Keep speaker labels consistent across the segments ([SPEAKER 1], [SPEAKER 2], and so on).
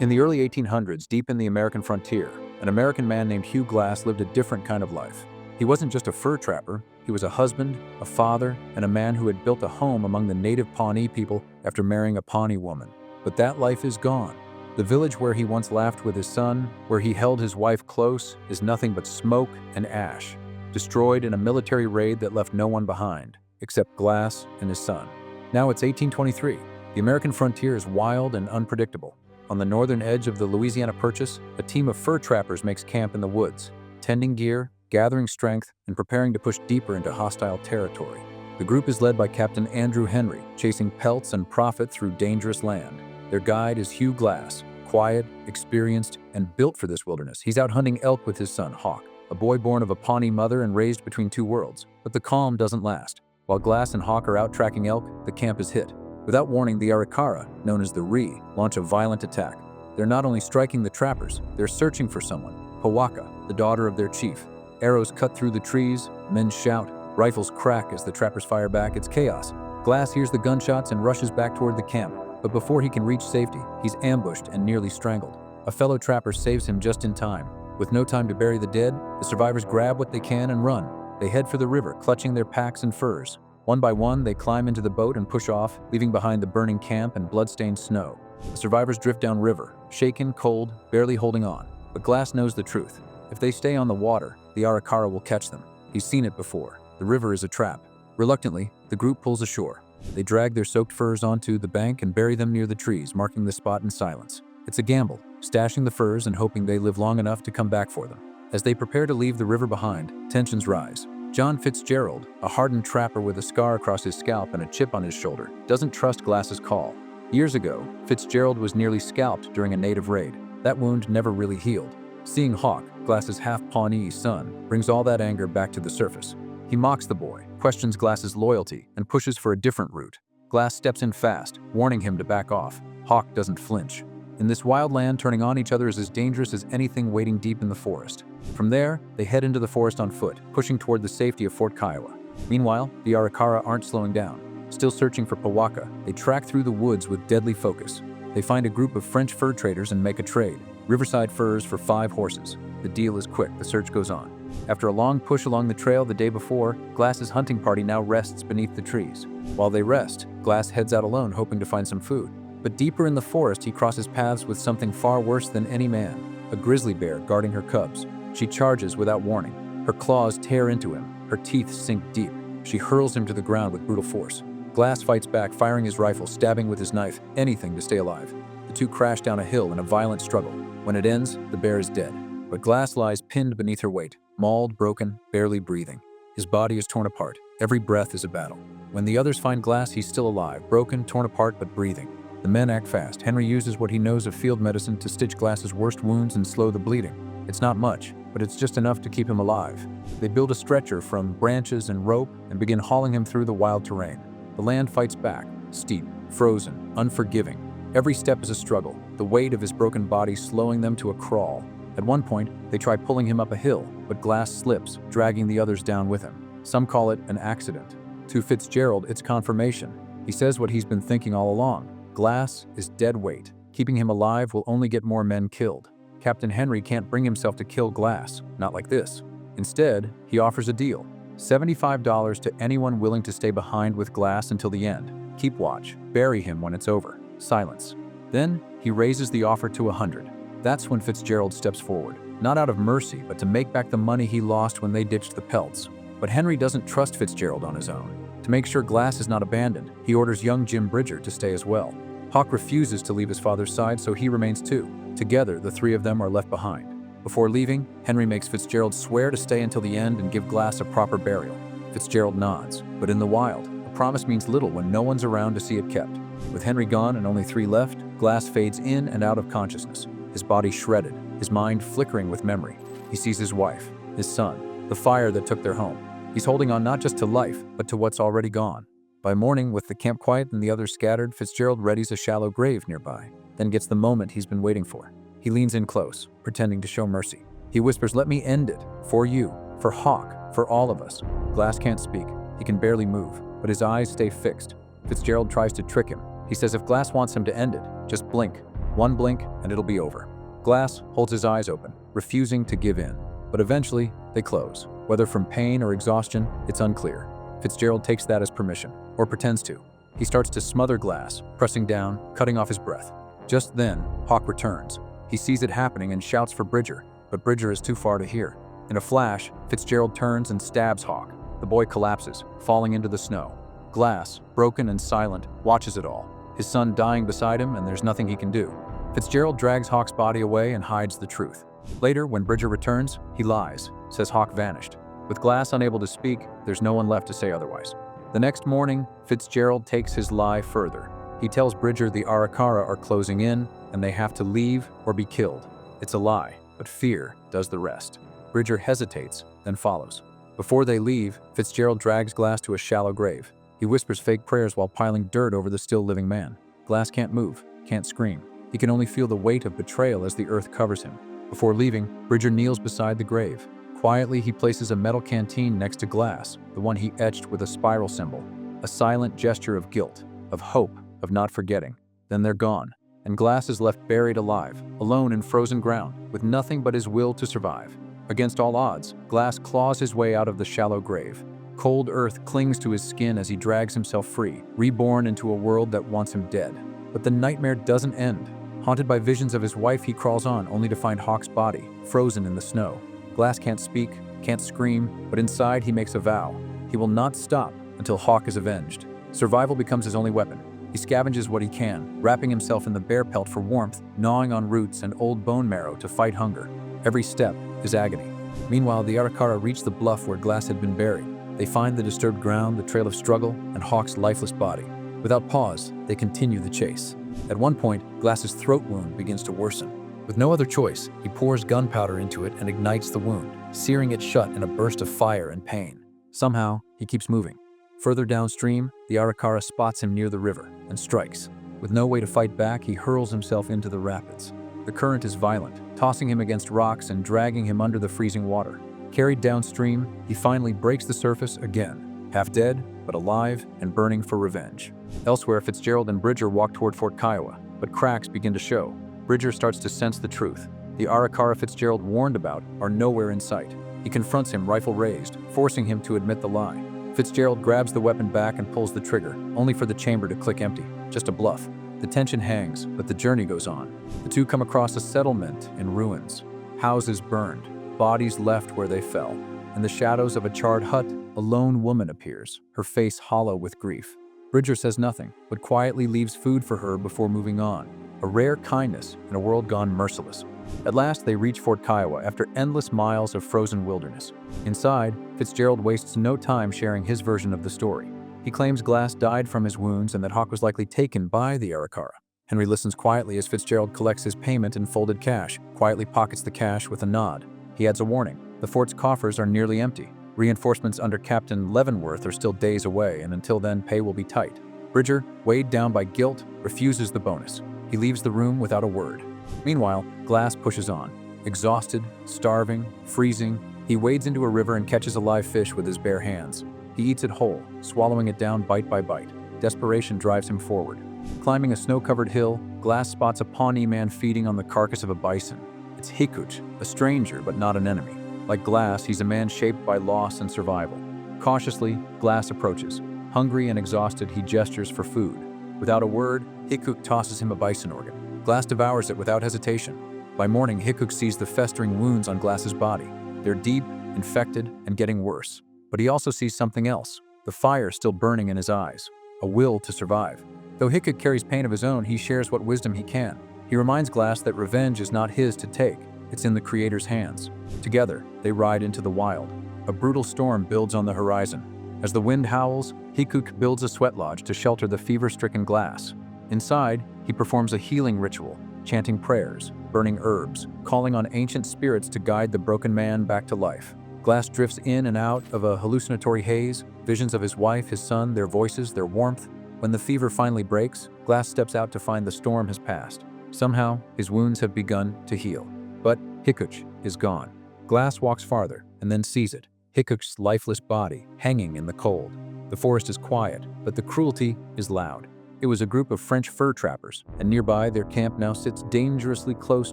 [SPEAKER 1] In the early 1800s, deep in the American frontier, an American man named Hugh Glass lived a different kind of life. He wasn't just a fur trapper, he was a husband, a father, and a man who had built a home among the native Pawnee people after marrying a Pawnee woman. But that life is gone. The village where he once laughed with his son, where he held his wife close, is nothing but smoke and ash, destroyed in a military raid that left no one behind, except Glass and his son. Now it's 1823. The American frontier is wild and unpredictable. On the northern edge of the Louisiana Purchase, a team of fur trappers makes camp in the woods, tending gear, gathering strength, and preparing to push deeper into hostile territory. The group is led by Captain Andrew Henry, chasing pelts and profit through dangerous land. Their guide is Hugh Glass, quiet, experienced, and built for this wilderness. He's out hunting elk with his son, Hawk, a boy born of a Pawnee mother and raised between two worlds. But the calm doesn't last. While Glass and Hawk are out tracking elk, the camp is hit. Without warning, the Arikara, known as the Ree, launch a violent attack. They're not only striking the trappers, they're searching for someone, Powaka, the daughter of their chief. Arrows cut through the trees, men shout, rifles crack as the trappers fire back. It's chaos. Glass hears the gunshots and rushes back toward the camp, but before he can reach safety, he's ambushed and nearly strangled. A fellow trapper saves him just in time. With no time to bury the dead, the survivors grab what they can and run. They head for the river, clutching their packs and furs. One by one, they climb into the boat and push off, leaving behind the burning camp and blood-stained snow. The survivors drift downriver, shaken, cold, barely holding on. But Glass knows the truth. If they stay on the water, the Arikara will catch them. He's seen it before. The river is a trap. Reluctantly, the group pulls ashore. They drag their soaked furs onto the bank and bury them near the trees, marking the spot in silence. It's a gamble, stashing the furs and hoping they live long enough to come back for them. As they prepare to leave the river behind, tensions rise. John Fitzgerald, a hardened trapper with a scar across his scalp and a chip on his shoulder, doesn't trust Glass's call. Years ago, Fitzgerald was nearly scalped during a native raid. That wound never really healed. Seeing Hawk, Glass's half-Pawnee son, brings all that anger back to the surface. He mocks the boy, questions Glass's loyalty, and pushes for a different route. Glass steps in fast, warning him to back off. Hawk doesn't flinch. In this wild land, turning on each other is as dangerous as anything waiting deep in the forest. From there, they head into the forest on foot, pushing toward the safety of Fort Kiowa. Meanwhile, the Arikara aren't slowing down. Still searching for Powaka, they track through the woods with deadly focus. They find a group of French fur traders and make a trade. Riverside furs for 5 horses. The deal is quick, the search goes on. After a long push along the trail the day before, Glass's hunting party now rests beneath the trees. While they rest, Glass heads out alone, hoping to find some food. But deeper in the forest, he crosses paths with something far worse than any man, a grizzly bear guarding her cubs. She charges without warning. Her claws tear into him. Her teeth sink deep. She hurls him to the ground with brutal force. Glass fights back, firing his rifle, stabbing with his knife, anything to stay alive. The two crash down a hill in a violent struggle. When it ends, the bear is dead. But Glass lies pinned beneath her weight, mauled, broken, barely breathing. His body is torn apart. Every breath is a battle. When the others find Glass, he's still alive, broken, torn apart, but breathing. The men act fast. Henry uses what he knows of field medicine to stitch Glass's worst wounds and slow the bleeding. It's not much, but it's just enough to keep him alive. They build a stretcher from branches and rope and begin hauling him through the wild terrain. The land fights back, steep, frozen, unforgiving. Every step is a struggle, the weight of his broken body slowing them to a crawl. At one point, they try pulling him up a hill, but Glass slips, dragging the others down with him. Some call it an accident. To Fitzgerald, it's confirmation. He says what he's been thinking all along. Glass is dead weight. Keeping him alive will only get more men killed. Captain Henry can't bring himself to kill Glass, not like this. Instead, he offers a deal. $75 to anyone willing to stay behind with Glass until the end. Keep watch. Bury him when it's over. Silence. Then, he raises the offer to $100. That's when Fitzgerald steps forward, not out of mercy, but to make back the money he lost when they ditched the pelts. But Henry doesn't trust Fitzgerald on his own. To make sure Glass is not abandoned, he orders young Jim Bridger to stay as well. Hawk refuses to leave his father's side, so he remains too. Together, the 3 of them are left behind. Before leaving, Henry makes Fitzgerald swear to stay until the end and give Glass a proper burial. Fitzgerald nods, but in the wild, a promise means little when no one's around to see it kept. With Henry gone and only 3 left, Glass fades in and out of consciousness, his body shredded, his mind flickering with memory. He sees his wife, his son, the fire that took their home. He's holding on not just to life, but to what's already gone. By morning, with the camp quiet and the others scattered, Fitzgerald readies a shallow grave nearby, then gets the moment he's been waiting for. He leans in close, pretending to show mercy. He whispers, "Let me end it. For you, for Hawk, for all of us." Glass can't speak. He can barely move, but his eyes stay fixed. Fitzgerald tries to trick him. He says if Glass wants him to end it, just blink. One blink and it'll be over. Glass holds his eyes open, refusing to give in. But eventually, they close. Whether from pain or exhaustion, it's unclear. Fitzgerald takes that as permission, or pretends to. He starts to smother Glass, pressing down, cutting off his breath. Just then, Hawk returns. He sees it happening and shouts for Bridger, but Bridger is too far to hear. In a flash, Fitzgerald turns and stabs Hawk. The boy collapses, falling into the snow. Glass, broken and silent, watches it all. His son dying beside him, and there's nothing he can do. Fitzgerald drags Hawk's body away and hides the truth. Later, when Bridger returns, he lies, says Hawk vanished. With Glass unable to speak, there's no one left to say otherwise. The next morning, Fitzgerald takes his lie further. He tells Bridger the Arikara are closing in, and they have to leave or be killed. It's a lie, but fear does the rest. Bridger hesitates, then follows. Before they leave, Fitzgerald drags Glass to a shallow grave. He whispers fake prayers while piling dirt over the still living man. Glass can't move, can't scream. He can only feel the weight of betrayal as the earth covers him. Before leaving, Bridger kneels beside the grave. Quietly, he places a metal canteen next to Glass, the one he etched with a spiral symbol. A silent gesture of guilt, of hope, of not forgetting. Then they're gone, and Glass is left buried alive, alone in frozen ground, with nothing but his will to survive. Against all odds, Glass claws his way out of the shallow grave. Cold earth clings to his skin as he drags himself free, reborn into a world that wants him dead. But the nightmare doesn't end. Haunted by visions of his wife, he crawls on, only to find Hawk's body, frozen in the snow. Glass can't speak, can't scream, but inside he makes a vow. He will not stop until Hawk is avenged. Survival becomes his only weapon. He scavenges what he can, wrapping himself in the bear pelt for warmth, gnawing on roots and old bone marrow to fight hunger. Every step is agony. Meanwhile, the Arikara reach the bluff where Glass had been buried. They find the disturbed ground, the trail of struggle, and Hawk's lifeless body. Without pause, they continue the chase. At one point, Glass's throat wound begins to worsen. With no other choice, he pours gunpowder into it and ignites the wound, searing it shut in a burst of fire and pain. Somehow, he keeps moving. Further downstream, the Arikara spots him near the river and strikes. With no way to fight back, he hurls himself into the rapids. The current is violent, tossing him against rocks and dragging him under the freezing water. Carried downstream, he finally breaks the surface again, half dead, but alive and burning for revenge. Elsewhere, Fitzgerald and Bridger walk toward Fort Kiowa, but cracks begin to show. Bridger starts to sense the truth. The Arikara Fitzgerald warned about are nowhere in sight. He confronts him, rifle raised, forcing him to admit the lie. Fitzgerald grabs the weapon back and pulls the trigger, only for the chamber to click empty. Just a bluff. The tension hangs, but the journey goes on. The two come across a settlement in ruins. Houses burned, bodies left where they fell. In the shadows of a charred hut, a lone woman appears, her face hollow with grief. Bridger says nothing, but quietly leaves food for her before moving on. A rare kindness in a world gone merciless. At last, they reach Fort Kiowa after endless miles of frozen wilderness. Inside, Fitzgerald wastes no time sharing his version of the story. He claims Glass died from his wounds and that Hawk was likely taken by the Arikara. Henry listens quietly as Fitzgerald collects his payment in folded cash, quietly pockets the cash with a nod. He adds a warning. The fort's coffers are nearly empty. Reinforcements under Captain Leavenworth are still days away, and until then, pay will be tight. Bridger, weighed down by guilt, refuses the bonus. He leaves the room without a word. Meanwhile, Glass pushes on. Exhausted, starving, freezing, he wades into a river and catches a live fish with his bare hands. He eats it whole, swallowing it down bite by bite. Desperation drives him forward. Climbing a snow-covered hill, Glass spots a Pawnee man feeding on the carcass of a bison. It's Hikuch, a stranger but not an enemy. Like Glass, he's a man shaped by loss and survival. Cautiously, Glass approaches. Hungry and exhausted, he gestures for food. Without a word, Hikuch tosses him a bison organ. Glass devours it without hesitation. By morning, Hikuch sees the festering wounds on Glass's body. They're deep, infected, and getting worse. But he also sees something else, the fire still burning in his eyes, a will to survive. Though Hikuch carries pain of his own, he shares what wisdom he can. He reminds Glass that revenge is not his to take, it's in the Creator's hands. Together, they ride into the wild. A brutal storm builds on the horizon. As the wind howls, Hikuch builds a sweat lodge to shelter the fever-stricken Glass. Inside, he performs a healing ritual, chanting prayers, burning herbs, calling on ancient spirits to guide the broken man back to life. Glass drifts in and out of a hallucinatory haze, visions of his wife, his son, their voices, their warmth. When the fever finally breaks, Glass steps out to find the storm has passed. Somehow, his wounds have begun to heal. But Hikuch is gone. Glass walks farther and then sees it, Hikuch's lifeless body hanging in the cold. The forest is quiet, but the cruelty is loud. It was a group of French fur trappers, and nearby their camp now sits dangerously close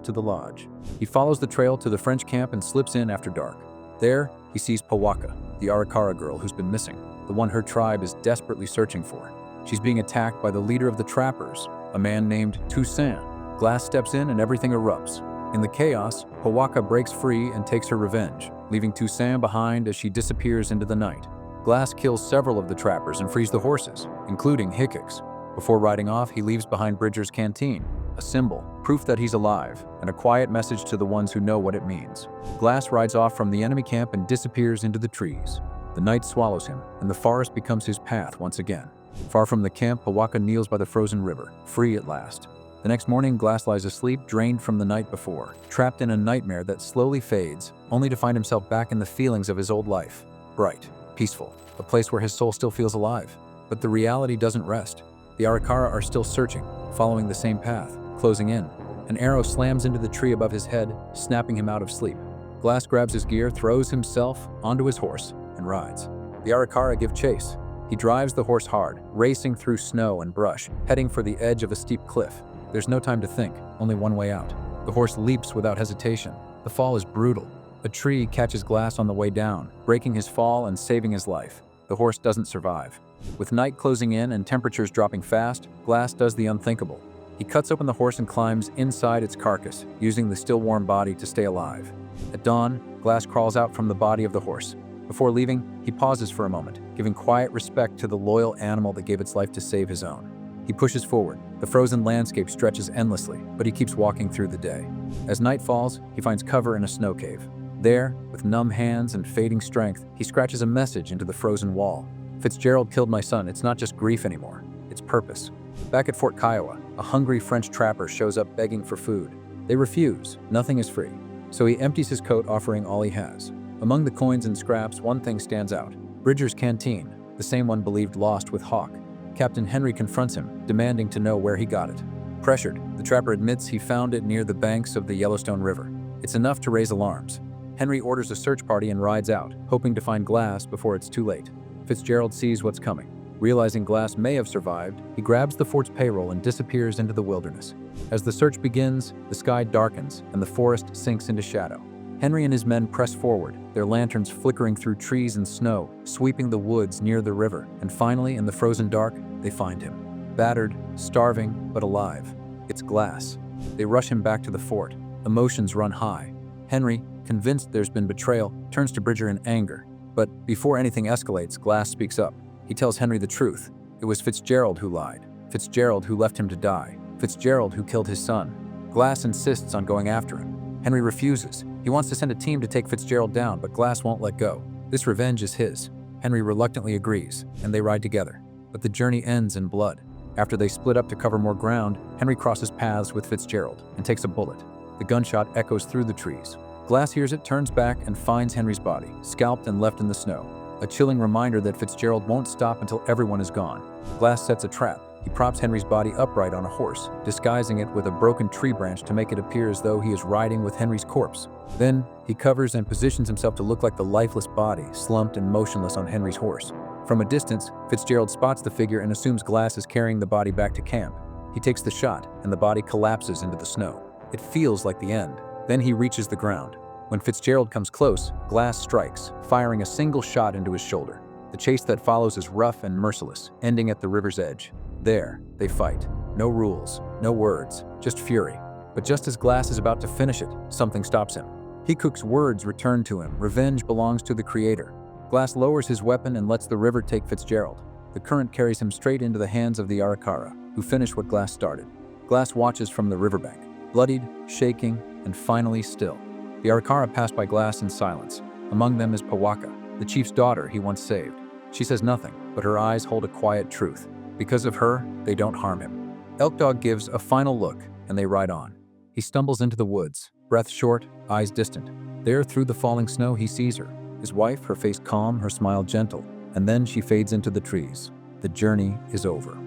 [SPEAKER 1] to the lodge. He follows the trail to the French camp and slips in after dark. There, he sees Pawaka, the Arikara girl who's been missing, the one her tribe is desperately searching for. She's being attacked by the leader of the trappers, a man named Toussaint. Glass steps in and everything erupts. In the chaos, Pawaka breaks free and takes her revenge, leaving Toussaint behind as she disappears into the night. Glass kills several of the trappers and frees the horses, including Hickok's. Before riding off, he leaves behind Bridger's canteen, a symbol, proof that he's alive, and a quiet message to the ones who know what it means. Glass rides off from the enemy camp and disappears into the trees. The night swallows him, and the forest becomes his path once again. Far from the camp, Pawaka kneels by the frozen river, free at last. The next morning, Glass lies asleep, drained from the night before, trapped in a nightmare that slowly fades, only to find himself back in the feelings of his old life. Bright, peaceful, a place where his soul still feels alive. But the reality doesn't rest. The Arikara are still searching, following the same path, closing in. An arrow slams into the tree above his head, snapping him out of sleep. Glass grabs his gear, throws himself onto his horse, and rides. The Arikara give chase. He drives the horse hard, racing through snow and brush, heading for the edge of a steep cliff. There's no time to think, only one way out. The horse leaps without hesitation. The fall is brutal. A tree catches Glass on the way down, breaking his fall and saving his life. The horse doesn't survive. With night closing in and temperatures dropping fast, Glass does the unthinkable. He cuts open the horse and climbs inside its carcass, using the still warm body to stay alive. At dawn, Glass crawls out from the body of the horse. Before leaving, he pauses for a moment, giving quiet respect to the loyal animal that gave its life to save his own. He pushes forward. The frozen landscape stretches endlessly, but he keeps walking through the day. As night falls, he finds cover in a snow cave. There, with numb hands and fading strength, he scratches a message into the frozen wall. "Fitzgerald killed my son. It's not just grief anymore. It's purpose." Back at Fort Kiowa, a hungry French trapper shows up begging for food. They refuse. Nothing is free. So he empties his coat, offering all he has. Among the coins and scraps, one thing stands out. Bridger's canteen, the same one believed lost with Hawk. Captain Henry confronts him, demanding to know where he got it. Pressured, the trapper admits he found it near the banks of the Yellowstone River. It's enough to raise alarms. Henry orders a search party and rides out, hoping to find Glass before it's too late. Fitzgerald sees what's coming. Realizing Glass may have survived, he grabs the fort's payroll and disappears into the wilderness. As the search begins, the sky darkens and the forest sinks into shadow. Henry and his men press forward, their lanterns flickering through trees and snow, sweeping the woods near the river, and finally, in the frozen dark, they find him. Battered, starving, but alive. It's Glass. They rush him back to the fort. Emotions run high. Henry, convinced there's been betrayal, turns to Bridger in anger. But before anything escalates, Glass speaks up. He tells Henry the truth. It was Fitzgerald who lied. Fitzgerald who left him to die. Fitzgerald who killed his son. Glass insists on going after him. Henry refuses. He wants to send a team to take Fitzgerald down, but Glass won't let go. This revenge is his. Henry reluctantly agrees, and they ride together. But the journey ends in blood. After they split up to cover more ground, Henry crosses paths with Fitzgerald and takes a bullet. The gunshot echoes through the trees. Glass hears it, turns back, and finds Henry's body, scalped and left in the snow. A chilling reminder that Fitzgerald won't stop until everyone is gone. Glass sets a trap. He props Henry's body upright on a horse, disguising it with a broken tree branch to make it appear as though he is riding with Henry's corpse. Then, he covers and positions himself to look like the lifeless body, slumped and motionless on Henry's horse. From a distance, Fitzgerald spots the figure and assumes Glass is carrying the body back to camp. He takes the shot, and the body collapses into the snow. It feels like the end. Then he reaches the ground. When Fitzgerald comes close, Glass strikes, firing a single shot into his shoulder. The chase that follows is rough and merciless, ending at the river's edge. There, they fight. No rules, no words, just fury. But just as Glass is about to finish it, something stops him. Hickok's words return to him. Revenge belongs to the Creator. Glass lowers his weapon and lets the river take Fitzgerald. The current carries him straight into the hands of the Arikara, who finish what Glass started. Glass watches from the riverbank, bloodied, shaking, and finally still. The Arikara pass by Glass in silence. Among them is Pawaka, the chief's daughter he once saved. She says nothing, but her eyes hold a quiet truth. Because of her, they don't harm him. Elkdog gives a final look, and they ride on. He stumbles into the woods, breath short, eyes distant. There, through the falling snow, he sees her. His wife, her face calm, her smile gentle, and then she fades into the trees. The journey is over.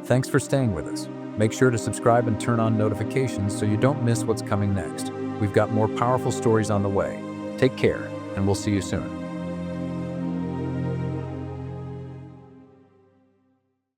[SPEAKER 1] Thanks for staying with us. Make sure to subscribe and turn on notifications so you don't miss what's coming next. We've got more powerful stories on the way. Take care, and we'll see you soon.